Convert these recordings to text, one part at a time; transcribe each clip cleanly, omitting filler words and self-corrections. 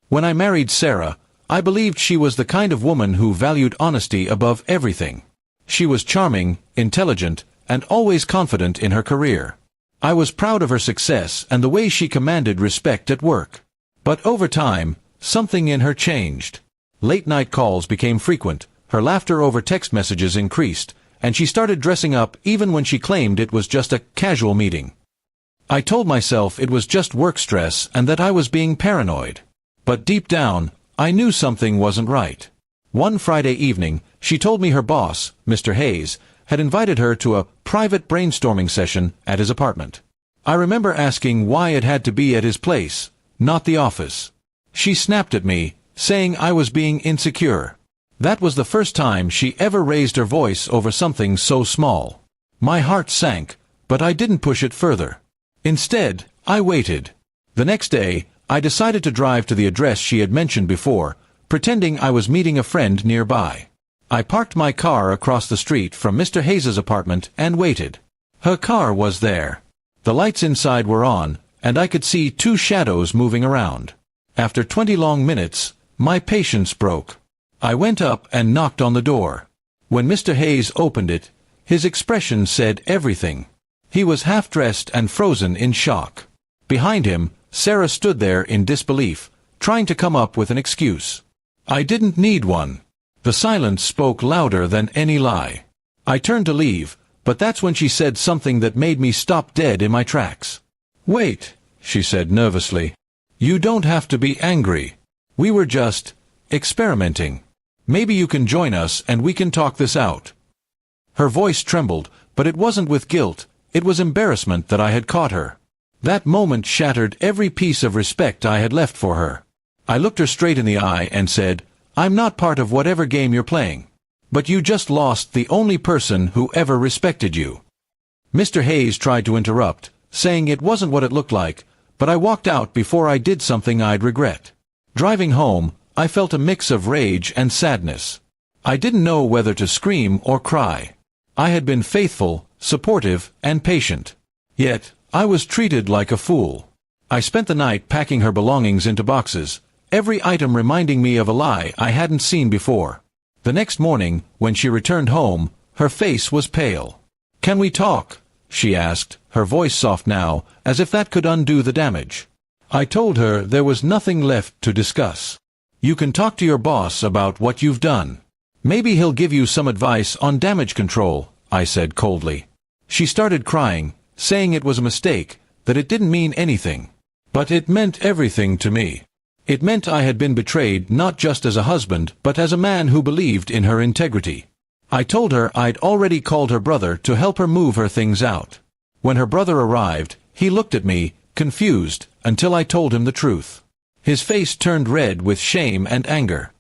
When I married Sarah, I believed she was the kind of woman who valued honesty above everything. She was charming, intelligent, and always confident in her career. I was proud of her success and the way she commanded respect at work. But over time, something in her changed. Late-night calls became frequent, her laughter over text messages increased, and she started dressing up even when she claimed it was just a casual meeting. I told myself it was just work stress and that I was being paranoid. But deep down, I knew something wasn't right. One Friday evening, she told me her boss, Mr. Hayes, had invited her to a private brainstorming session at his apartment. I remember asking why it had to be at his place, not the office. She snapped at me, saying I was being insecure. That was the first time she ever raised her voice over something so small. My heart sank, but I didn't push it further. Instead, I waited. The next day, I decided to drive to the address she had mentioned before, pretending I was meeting a friend nearby. I parked my car across the street from Mr. Hayes' apartment and waited. Her car was there. The lights inside were on, and I could see two shadows moving around. After 20 long minutes, my patience broke. I went up and knocked on the door. When Mr. Hayes opened it, his expression said everything. He was half-dressed and frozen in shock. Behind him, Sarah stood there in disbelief, trying to come up with an excuse. I didn't need one. The silence spoke louder than any lie. I turned to leave, but that's when she said something that made me stop dead in my tracks. "Wait," she said nervously. "You don't have to be angry. We were just experimenting. Maybe you can join us and we can talk this out." Her voice trembled, but it wasn't with guilt, it was embarrassment that I had caught her. That moment shattered every piece of respect I had left for her. I looked her straight in the eye and said, "I'm not part of whatever game you're playing. But you just lost the only person who ever respected you." Mr. Hayes tried to interrupt, saying it wasn't what it looked like, but I walked out before I did something I'd regret. Driving home, I felt a mix of rage and sadness. I didn't know whether to scream or cry. I had been faithful, supportive, and patient. Yet, I was treated like a fool. I spent the night packing her belongings into boxes, every item reminding me of a lie I hadn't seen before. The next morning, when she returned home, her face was pale. "Can we talk?" she asked, her voice soft now, as if that could undo the damage. I told her there was nothing left to discuss. "You can talk to your boss about what you've done. Maybe he'll give you some advice on damage control," I said coldly. She started crying, saying it was a mistake, that it didn't mean anything. But it meant everything to me. It meant I had been betrayed not just as a husband, but as a man who believed in her integrity. I told her I'd already called her brother to help her move her things out. When her brother arrived, he looked at me, confused, until I told him the truth. His face turned red with shame and anger.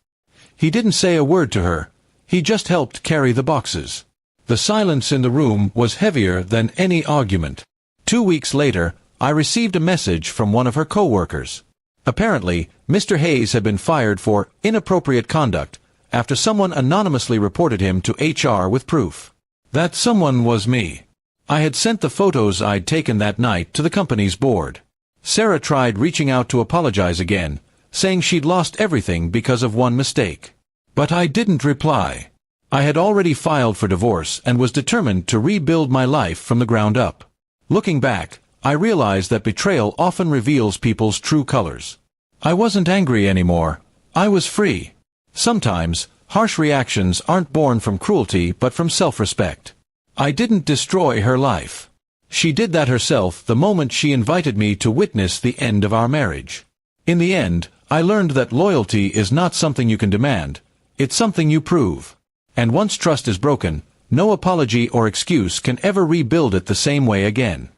He didn't say a word to her. He just helped carry the boxes. The silence in the room was heavier than any argument. 2 weeks later, I received a message from one of her co-workers. Apparently, Mr. Hayes had been fired for inappropriate conduct after someone anonymously reported him to HR with proof. That someone was me. I had sent the photos I'd taken that night to the company's board. Sarah tried reaching out to apologize again, saying she'd lost everything because of one mistake. But I didn't reply. I had already filed for divorce and was determined to rebuild my life from the ground up. Looking back, I realized that betrayal often reveals people's true colors. I wasn't angry anymore. I was free. Sometimes, harsh reactions aren't born from cruelty but from self-respect. I didn't destroy her life. She did that herself the moment she invited me to witness the end of our marriage. In the end, I learned that loyalty is not something you can demand. It's something you prove. And once trust is broken, no apology or excuse can ever rebuild it the same way again.